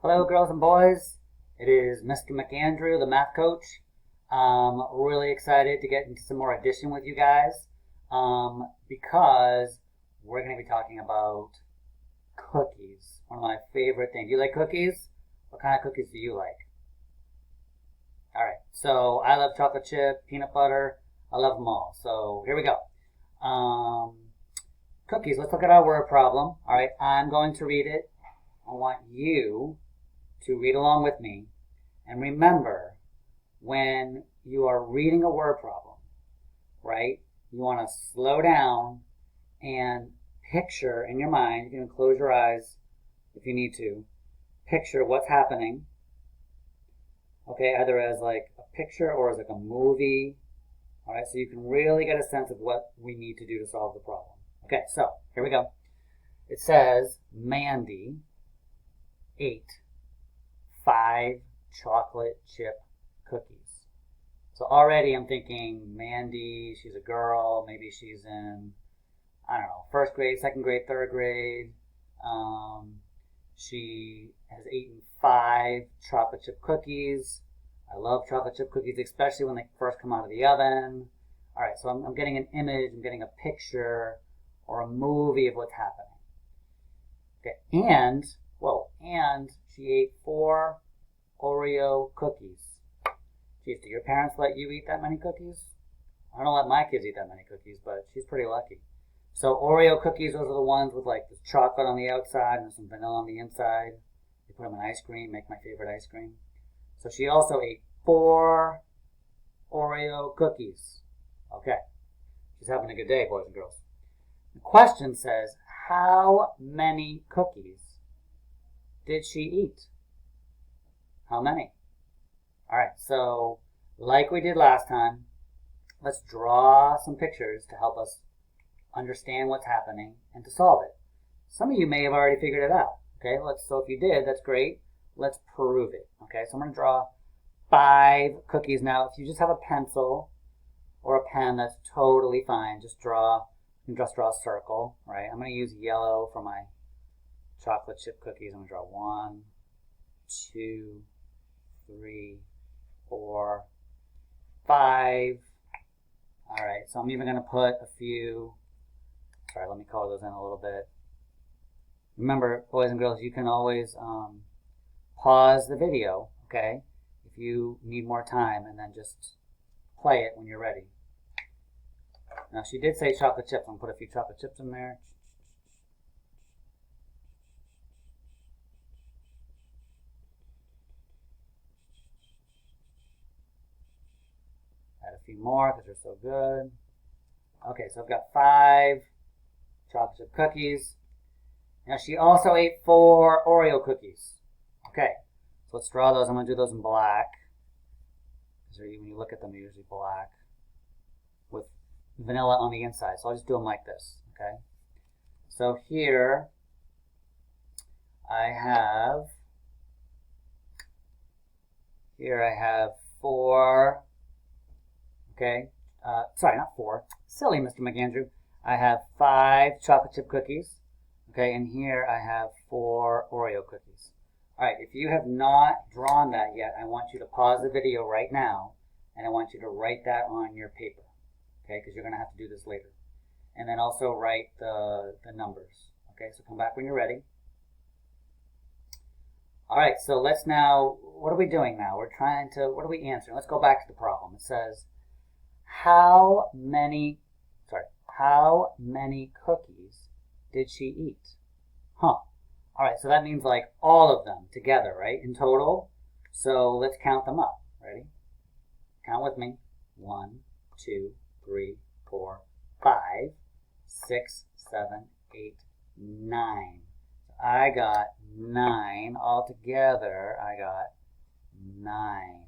Hello, girls and boys. It is Mr. McAndrew, the math coach. Really excited to get into some more addition with you guys because we're going to be talking about cookies. One of my favorite things. You like cookies? What kind of cookies do you like? All right. So I love chocolate chip, peanut butter. I love them all. So here we go. Cookies. Let's look at our word problem. All right. I'm going to read it. I want you to read along with me. And remember, when you are reading a word problem, right, you want to slow down and picture in your mind, you can close your eyes if you need to, picture what's happening, okay, either as like a picture or as like a movie, all right, so you can really get a sense of what we need to do to solve the problem. Okay, so here we go. It says Mandy ate 5 chocolate chip cookies. So already I'm thinking Mandy, she's a girl, maybe she's in, I don't know, first grade, second grade, third grade. She has eaten 5 chocolate chip cookies. I love chocolate chip cookies, especially when they first come out of the oven. All right, so I'm getting an image, I'm getting a picture or a movie of what's happening. Okay, and she ate 4 Oreo cookies. Geez, do your parents let you eat that many cookies? I don't let my kids eat that many cookies, but she's pretty lucky. So Oreo cookies, those are the ones with like the chocolate on the outside and some vanilla on the inside. You put them in ice cream, make my favorite ice cream. So she also ate 4 Oreo cookies. Okay, she's having a good day, boys and girls. The question says, how many cookies did she eat? How many? All right, so like we did last time, let's draw some pictures to help us understand what's happening and to solve it. Some of you may have already figured it out. Okay, so if you did, that's great. Let's prove it. Okay, so I'm going to draw 5 cookies. Now, if you just have a pencil or a pen, that's totally fine. You can just draw a circle, right? I'm going to use yellow for my chocolate chip cookies. I'm going to draw 1, 2, 3, 4, 5. All right, so I'm even going to put a few. Sorry, let me color those in a little bit. Remember, boys and girls, you can always pause the video, okay, if you need more time, and then just play it when you're ready. Now, she did say chocolate chips. I'm going to put a few chocolate chips in there. Add a few more because they're so good. Okay, so I've got 5 chocolate chip cookies. Now, she also ate 4 Oreo cookies. Okay, so let's draw those. I'm going to do those in black. Because when you look at them, they're usually black with vanilla on the inside. So I'll just do them like this, okay? So here I have 4, okay? Sorry, not 4. Silly, Mr. McAndrew. I have 5 chocolate chip cookies, okay? And here I have 4 Oreo cookies. All right, if you have not drawn that yet, I want you to pause the video right now, and I want you to write that on your paper, okay? Because you're going to have to do this later. And then also write the numbers, okay? So come back when you're ready. All right, so let's now, what are we doing now? What are we answering? Let's go back to the problem. It says, how many cookies did she eat? All right, so that means like all of them together, right, in total. So let's count them up. Ready? Count with me. 1, 2, 3, 4, 5, 6, 7, 8, 9. So I got 9 altogether. I got 9.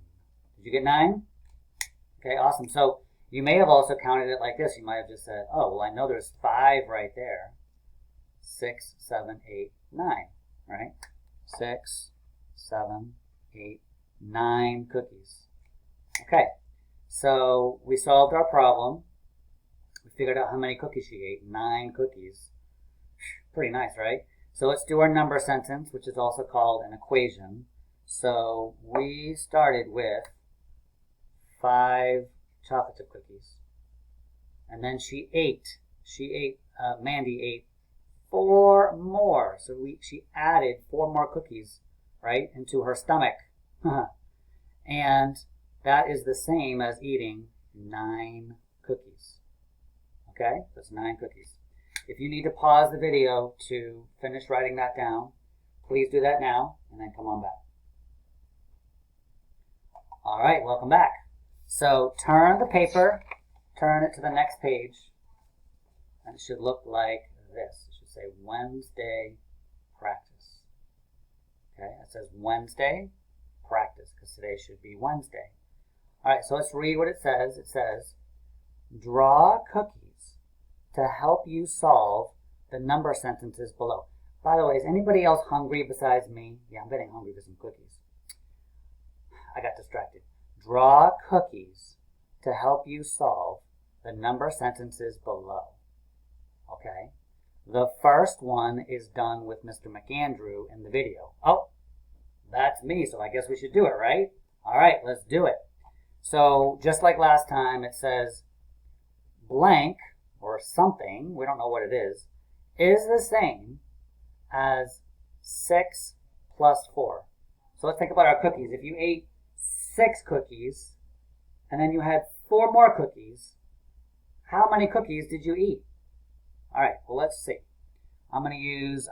Did you get 9? Okay, awesome. So you may have also counted it like this. You might have just said, oh, well, I know there's 5 right there. 6, 7, 8, 9, right? 6, 7, 8, 9 cookies. Okay, so we solved our problem. We figured out how many cookies she ate. 9 cookies. Pretty nice, right? So let's do our number sentence, which is also called an equation. So we started with 5 chocolate chip cookies. And then Mandy ate 4 more. So she added 4 more cookies, right, into her stomach. And that is the same as eating 9 cookies. Okay, that's 9 cookies. If you need to pause the video to finish writing that down, please do that now and then come on back. All right, welcome back. So turn the paper, turn it to the next page, and it should look like this. It should say Wednesday practice. Okay, it says Wednesday practice because today should be Wednesday. All right, so let's read what it says. It says, draw cookies to help you solve the number sentences below. By the way, is anybody else hungry besides me? Yeah, I'm getting hungry for some cookies. I got distracted. Draw cookies to help you solve the number sentences below. Okay? The first one is done with Mr. McAndrew in the video. Oh, that's me, so I guess we should do it, right? All right, let's do it. So just like last time, it says blank or something, we don't know what it is the same as 6 plus 4. So let's think about our cookies. If you ate 6 cookies and then you had 4 more cookies, how many cookies did you eat? All right, well, let's see. I'm going to use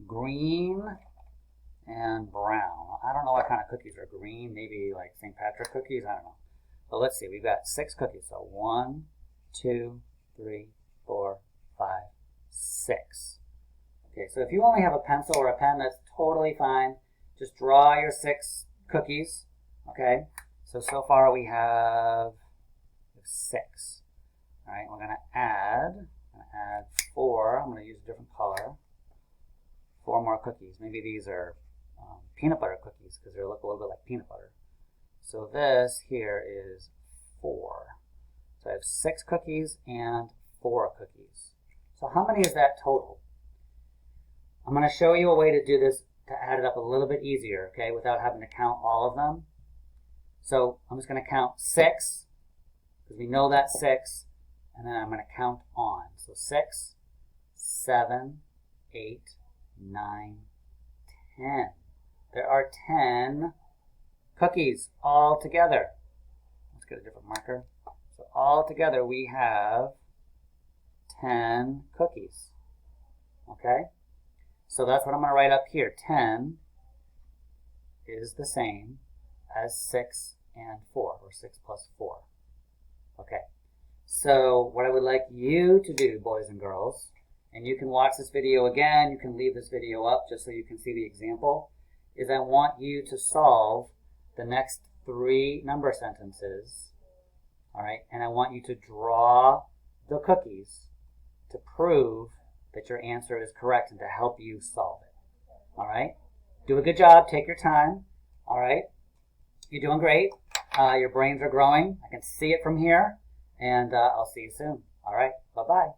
green and brown. I don't know what kind of cookies are green. Maybe like St. Patrick cookies. I don't know. But let's see. We've got 6 cookies. So 1, 2, 3, 4, 5, 6. Okay, so if you only have a pencil or a pen, that's totally fine. Just draw your 6 cookies. Okay, so far we have 6. All right, we're going to add 4. I'm going to use a different color. 4 more cookies. Maybe these are peanut butter cookies because they look a little bit like peanut butter. So this here is 4. So I have 6 cookies and 4 cookies. So how many is that total? I'm going to show you a way to do this to add it up a little bit easier, okay, without having to count all of them. So I'm just going to count 6 because we know that's 6, and then I'm going to count on. So 6, 7, 8, 9, 10. There are 10 cookies all together. Let's get a different marker. So all together we have 10 cookies. Okay? So that's what I'm going to write up here. 10 is the same as 6 and 4, or 6 plus 4. Okay. So what I would like you to do, boys and girls, and you can watch this video again, you can leave this video up just so you can see the example, is I want you to solve the next 3 number sentences, all right, and I want you to draw the cookies to prove that your answer is correct and to help you solve it, all right? Do a good job, take your time, all right? You're doing great. Your brains are growing. I can see it from here, and I'll see you soon. All right, bye-bye.